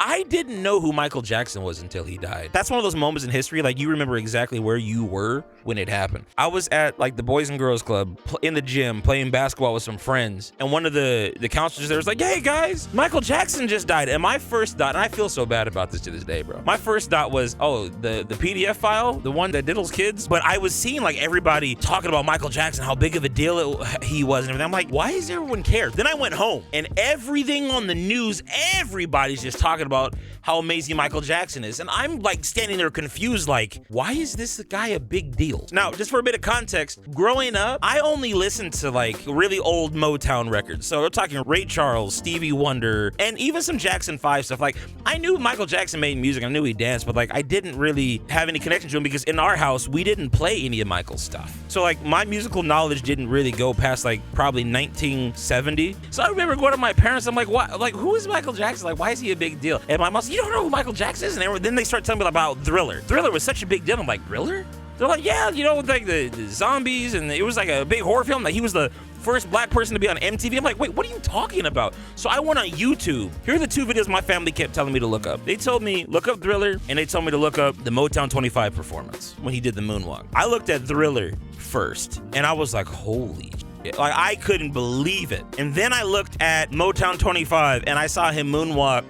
I didn't know who Michael Jackson was until he died. That's one of those moments in history, like you remember exactly where you were when it happened. I was at like the Boys and Girls Club in the gym playing basketball with some friends, and one of the counselors there was like, "Hey guys, Michael Jackson just died." And my first thought, and I feel so bad about this to this day, bro. My first thought was, oh, the PDF file, the one that diddles kids. But I was seeing like everybody talking about Michael Jackson, how big of a deal he was and everything. I'm like, why does everyone care? Then I went home and everything on the news, everybody's just talking about how amazing Michael Jackson is. And I'm like standing there confused, like, why is this guy a big deal? Now, just for a bit of context, growing up, I only listened to like really old Motown records. So we're talking Ray Charles, Stevie Wonder, and even some Jackson 5 stuff. Like, I knew Michael Jackson made music, I knew he danced, but like I didn't really have any connection to him because in our house, we didn't play any of Michael's stuff. So like my musical knowledge didn't really go past like probably 1970. So I remember going to my parents, I'm like, what? Like, who is Michael Jackson? Like, why is he a big deal? And my mom said, you don't know who Michael Jackson is? And then they start telling me about Thriller. Thriller was such a big deal. I'm like, Thriller? They're like, yeah, you know, like the zombies, and it was like a big horror film. Like he was the first black person to be on MTV. I'm like, wait, what are you talking about? So I went on YouTube. Here are the two videos my family kept telling me to look up. They told me, look up Thriller, and they told me to look up the Motown 25 performance when he did the moonwalk. I looked at Thriller first, and I was like, holy shit. Like, I couldn't believe it. And then I looked at Motown 25, and I saw him moonwalk,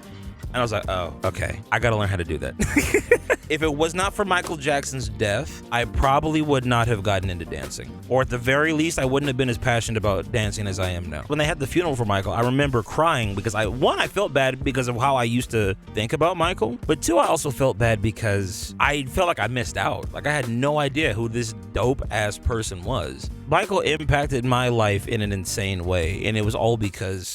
and I was like, oh, okay, I gotta learn how to do that. If it was not for Michael Jackson's death, I probably would not have gotten into dancing. Or at the very least, I wouldn't have been as passionate about dancing as I am now. When they had the funeral for Michael, I remember crying because I felt bad because of how I used to think about Michael. But two, I also felt bad because I felt like I missed out. Like I had no idea who this dope ass person was. Michael impacted my life in an insane way, and it was all because